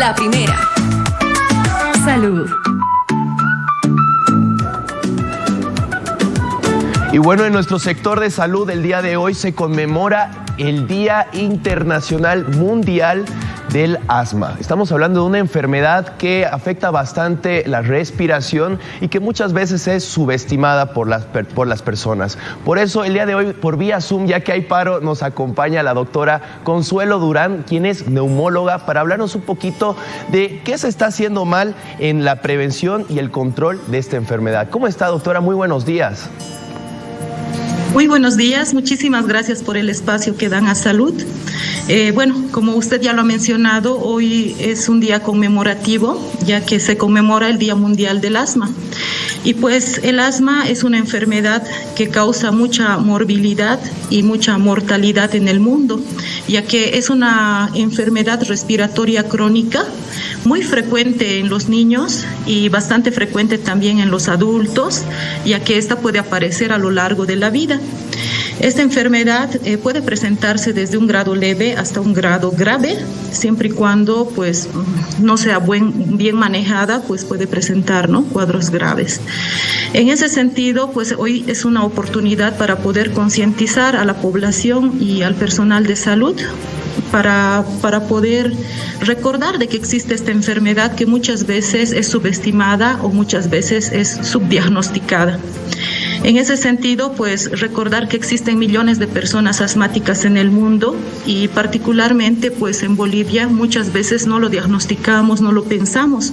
La primera. Salud. Y bueno, en nuestro sector de salud el día de hoy se conmemora el Día Internacional Mundial del Asma. Estamos hablando de una enfermedad que afecta bastante la respiración y que muchas veces es subestimada por las personas. Por eso el día de hoy, por vía Zoom, ya que hay paro, nos acompaña la doctora Consuelo Durán, quien es neumóloga, para hablarnos un poquito de qué se está haciendo mal en la prevención y el control de esta enfermedad. ¿Cómo está, doctora? Muy buenos días. Muy buenos días, muchísimas gracias por el espacio que dan a Salud. Bueno, como usted ya lo ha mencionado, hoy es un día conmemorativo, ya que se conmemora el Día Mundial del Asma. Y pues el asma es una enfermedad que causa mucha morbilidad y mucha mortalidad en el mundo, ya que es una enfermedad respiratoria crónica muy frecuente en los niños y bastante frecuente también en los adultos, ya que esta puede aparecer a lo largo de la vida. Esta enfermedad puede presentarse desde un grado leve hasta un grado grave, siempre y cuando pues no sea bien manejada, pues puede presentar, ¿no?, cuadros graves. En ese sentido, pues hoy es una oportunidad para poder concientizar a la población y al personal de salud para poder recordar de que existe esta enfermedad que muchas veces es subestimada o muchas veces es subdiagnosticada. En ese sentido, pues recordar que existen millones de personas asmáticas en el mundo y particularmente pues en Bolivia muchas veces no lo diagnosticamos, no lo pensamos.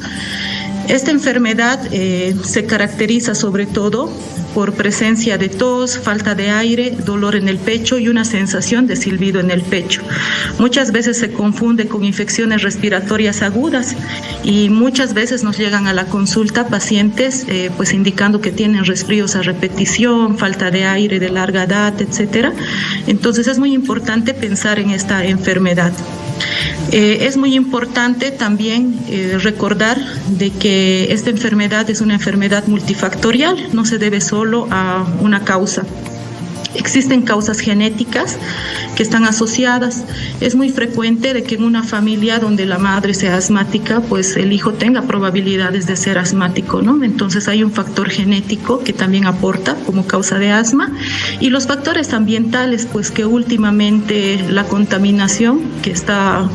Esta enfermedad se caracteriza sobre todo por presencia de tos, falta de aire, dolor en el pecho y una sensación de silbido en el pecho. Muchas veces se confunde con infecciones respiratorias agudas y muchas veces nos llegan a la consulta pacientes pues indicando que tienen resfríos a repetición, falta de aire de larga edad, etcétera. Entonces es muy importante pensar en esta enfermedad. Es muy importante también recordar de que esta enfermedad es una enfermedad multifactorial, no se debe solo a una causa. Existen causas genéticas que están asociadas. Es muy frecuente de que en una familia donde la madre sea asmática, pues el hijo tenga probabilidades de ser asmático, ¿no? Entonces hay un factor genético que también aporta como causa de asma. Y los factores ambientales, pues que últimamente la contaminación que está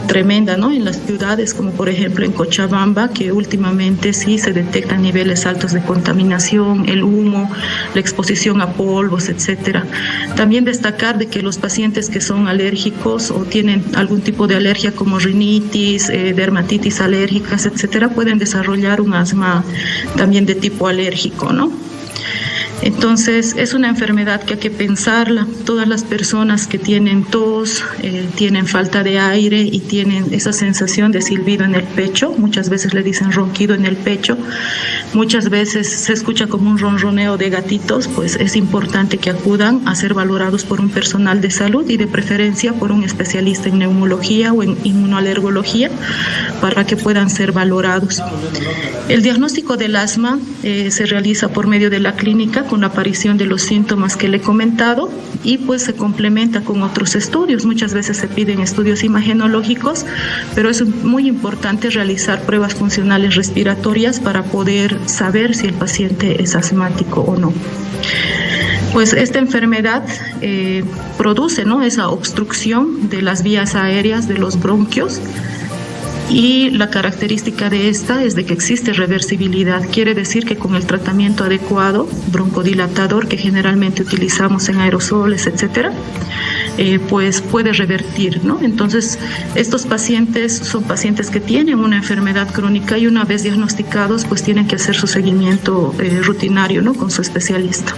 tremenda, ¿no?, en las ciudades, como por ejemplo en Cochabamba, que últimamente sí se detectan niveles altos de contaminación, el humo, la exposición a polvos, etcétera. También destacar de que los pacientes que son alérgicos o tienen algún tipo de alergia como rinitis, dermatitis alérgicas, etcétera, pueden desarrollar un asma también de tipo alérgico, ¿no? Entonces es una enfermedad que hay que pensarla. Todas las personas que tienen tos, tienen falta de aire y tienen esa sensación de silbido en el pecho, muchas veces le dicen ronquido en el pecho, muchas veces se escucha como un ronroneo de gatitos, pues es importante que acudan a ser valorados por un personal de salud y de preferencia por un especialista en neumología o en inmunoalergología para que puedan ser valorados. El diagnóstico del asma se realiza por medio de la clínica con la aparición de los síntomas que le he comentado y pues se complementa con otros estudios. Muchas veces se piden estudios imagenológicos, pero es muy importante realizar pruebas funcionales respiratorias para poder saber si el paciente es asmático o no. Pues esta enfermedad produce, ¿no?, esa obstrucción de las vías aéreas de los bronquios. Y la característica de esta es de que existe reversibilidad. Quiere decir que con el tratamiento adecuado, broncodilatador, que generalmente utilizamos en aerosoles, etcétera, pues puede revertir, ¿no? Entonces, estos pacientes son pacientes que tienen una enfermedad crónica y una vez diagnosticados, pues tienen que hacer su seguimiento rutinario, ¿no?, con su especialista.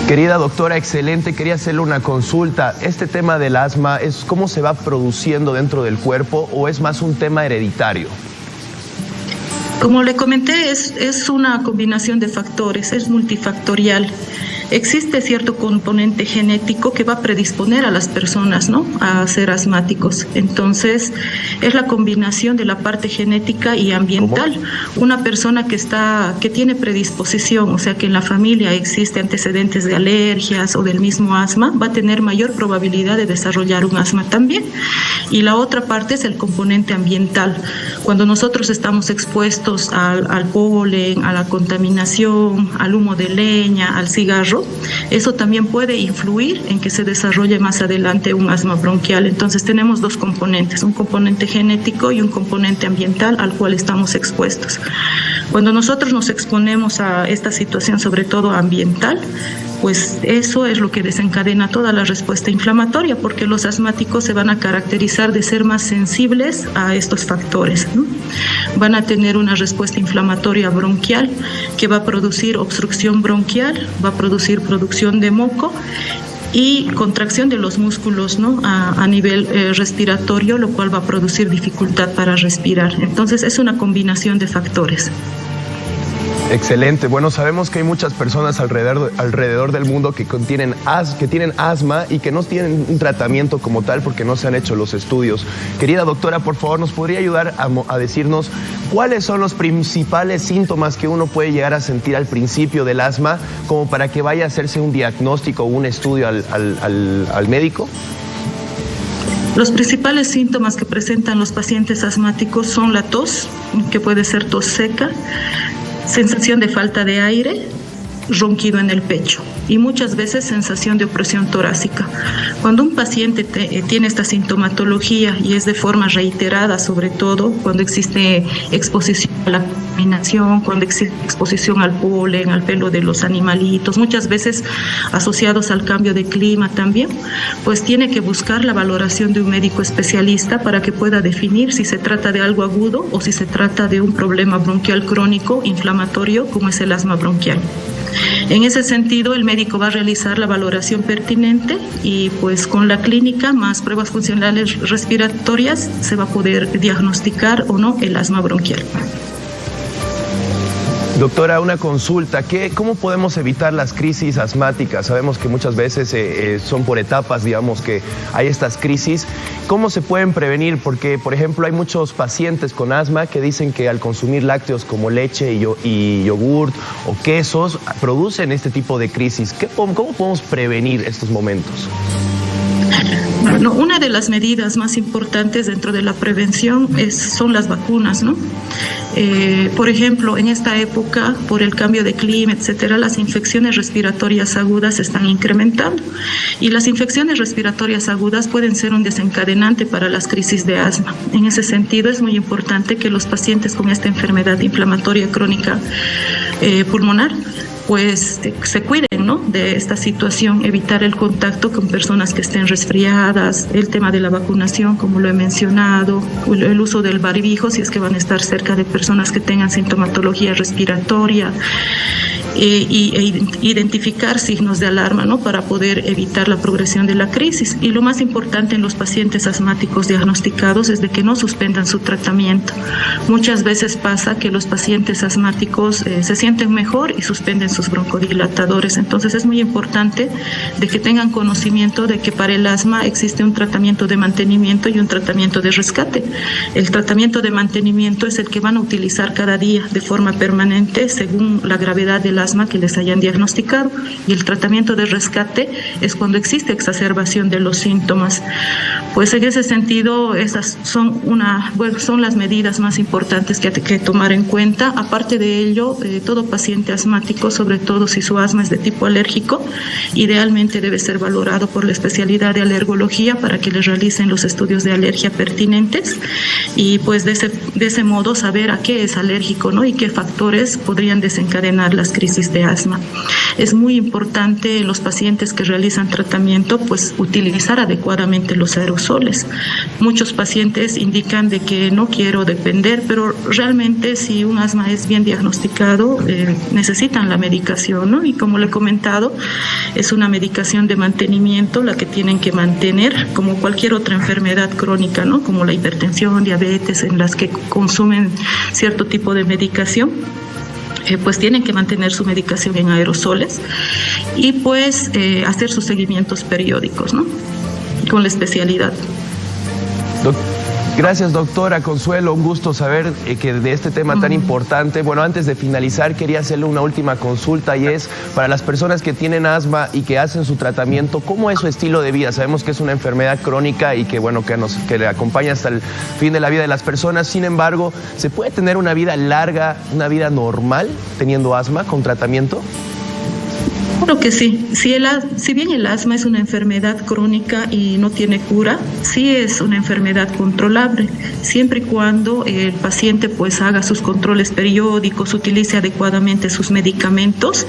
Querida doctora, excelente. Quería hacerle una consulta. ¿Este tema del asma es cómo se va produciendo dentro del cuerpo o es más un tema hereditario? Como le comenté, es una combinación de factores, es multifactorial. existe cierto componente genético que va a predisponer a las personas, ¿no?, a ser asmáticos. Entonces, es la combinación de la parte genética y ambiental. ¿Cómo? Una persona que tiene predisposición, o sea, que en la familia existe antecedentes de alergias o del mismo asma, va a tener mayor probabilidad de desarrollar un asma también. Y la otra parte es el componente ambiental. Cuando nosotros estamos expuestos al polen, a la contaminación, al humo de leña, al cigarro, eso también puede influir en que se desarrolle más adelante un asma bronquial. Entonces tenemos dos componentes, un componente genético y un componente ambiental al cual estamos expuestos. Cuando nosotros nos exponemos a esta situación, sobre todo ambiental, pues eso es lo que desencadena toda la respuesta inflamatoria, porque los asmáticos se van a caracterizar de ser más sensibles a estos factores, ¿no? Van a tener una respuesta inflamatoria bronquial que va a producir obstrucción bronquial, va a producir producción de moco y contracción de los músculos, ¿no?, a nivel respiratorio, lo cual va a producir dificultad para respirar. Entonces es una combinación de factores. Excelente. Bueno, sabemos que hay muchas personas alrededor del mundo que tienen asma y que no tienen un tratamiento como tal porque no se han hecho los estudios. Querida doctora, por favor, ¿nos podría ayudar a decirnos cuáles son los principales síntomas que uno puede llegar a sentir al principio del asma, como para que vaya a hacerse un diagnóstico o un estudio al médico? Los principales síntomas que presentan los pacientes asmáticos son la tos, que puede ser tos seca, sensación de falta de aire, ronquido en el pecho y muchas veces sensación de opresión torácica. Cuando un paciente tiene esta sintomatología y es de forma reiterada, sobre todo cuando existe exposición a la contaminación, cuando existe exposición al polen, al pelo de los animalitos, muchas veces asociados al cambio de clima también, pues tiene que buscar la valoración de un médico especialista para que pueda definir si se trata de algo agudo o si se trata de un problema bronquial crónico inflamatorio como es el asma bronquial. En ese sentido, el médico va a realizar la valoración pertinente y pues con la clínica más pruebas funcionales respiratorias se va a poder diagnosticar o no el asma bronquial. Doctora, una consulta. ¿Cómo podemos evitar las crisis asmáticas? Sabemos que muchas veces son por etapas, digamos, que hay estas crisis. ¿Cómo se pueden prevenir? Porque, por ejemplo, hay muchos pacientes con asma que dicen que al consumir lácteos como leche y yogurt o quesos producen este tipo de crisis. ¿Cómo podemos prevenir estos momentos? Bueno, una de las medidas más importantes dentro de la prevención son las vacunas, ¿no? Por ejemplo, en esta época, por el cambio de clima, etcétera, las infecciones respiratorias agudas se están incrementando y las infecciones respiratorias agudas pueden ser un desencadenante para las crisis de asma. En ese sentido, es muy importante que los pacientes con esta enfermedad inflamatoria crónica pulmonar pues se cuiden, ¿no?, de esta situación, evitar el contacto con personas que estén resfriadas, el tema de la vacunación, como lo he mencionado, el uso del barbijo si es que van a estar cerca de personas que tengan sintomatología respiratoria, identificar signos de alarma, ¿no?, para poder evitar la progresión de la crisis. Y lo más importante en los pacientes asmáticos diagnosticados es de que no suspendan su tratamiento. Muchas veces pasa que los pacientes asmáticos se sienten mejor y suspenden sus broncodilatadores. Entonces es muy importante de que tengan conocimiento de que para el asma existe un tratamiento de mantenimiento y un tratamiento de rescate. El tratamiento de mantenimiento es el que van a utilizar cada día de forma permanente según la gravedad del asma que les hayan diagnosticado, y el tratamiento de rescate es cuando existe exacerbación de los síntomas. Pues en ese sentido esas son las medidas más importantes que hay que tomar en cuenta. Aparte de ello, todo paciente asmático, sobre todo si su asma es de tipo alérgico, idealmente debe ser valorado por la especialidad de alergología para que le realicen los estudios de alergia pertinentes y pues de ese modo saber a qué es alérgico, ¿no?, y qué factores podrían desencadenar las crisis de asma. Es muy importante en los pacientes que realizan tratamiento pues utilizar adecuadamente los aerosoles. Muchos pacientes indican de que no quiero depender, pero realmente si un asma es bien diagnosticado necesitan la medicación, ¿no? Y como le he comentado, es una medicación de mantenimiento la que tienen que mantener como cualquier otra enfermedad crónica, ¿no?, como la hipertensión, diabetes, en las que consumen cierto tipo de medicación. pues tienen que mantener su medicación en aerosoles y pues hacer sus seguimientos periódicos, ¿no? Con la especialidad. Gracias, doctora Consuelo, un gusto saber que de este tema tan importante. Bueno, antes de finalizar quería hacerle una última consulta y es para las personas que tienen asma y que hacen su tratamiento, ¿cómo es su estilo de vida? Sabemos que es una enfermedad crónica y que bueno, que le acompaña hasta el fin de la vida de las personas. Sin embargo, ¿se puede tener una vida larga, una vida normal teniendo asma con tratamiento? Claro que sí. Si bien el asma es una enfermedad crónica y no tiene cura, sí es una enfermedad controlable, siempre y cuando el paciente pues haga sus controles periódicos, utilice adecuadamente sus medicamentos,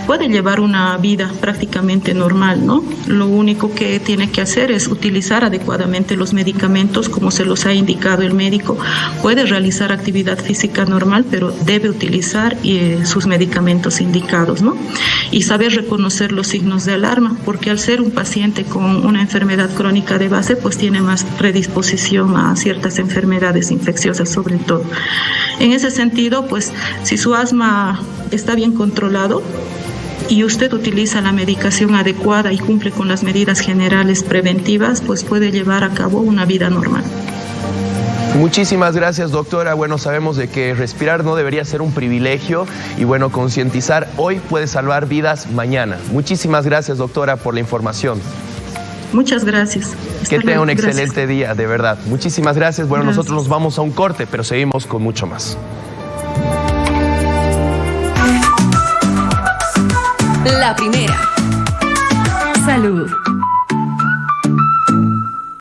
puede llevar una vida prácticamente normal, ¿no? Lo único que tiene que hacer es utilizar adecuadamente los medicamentos como se los ha indicado el médico. Puede realizar actividad física normal, pero debe utilizar sus medicamentos indicados, ¿no? Y saber reconocer los signos de alarma, porque al ser un paciente con una enfermedad crónica de base, pues tiene más predisposición a ciertas enfermedades infecciosas sobre todo. En ese sentido, pues si su asma está bien controlado y usted utiliza la medicación adecuada y cumple con las medidas generales preventivas, pues puede llevar a cabo una vida normal. Muchísimas gracias, doctora. Bueno, sabemos de que respirar no debería ser un privilegio y bueno, concientizar hoy puede salvar vidas mañana. Muchísimas gracias, doctora, por la información. Muchas gracias. Que tenga un excelente día, de verdad. Muchísimas gracias. Bueno, nosotros nos vamos a un corte, pero seguimos con mucho más. La primera. Salud.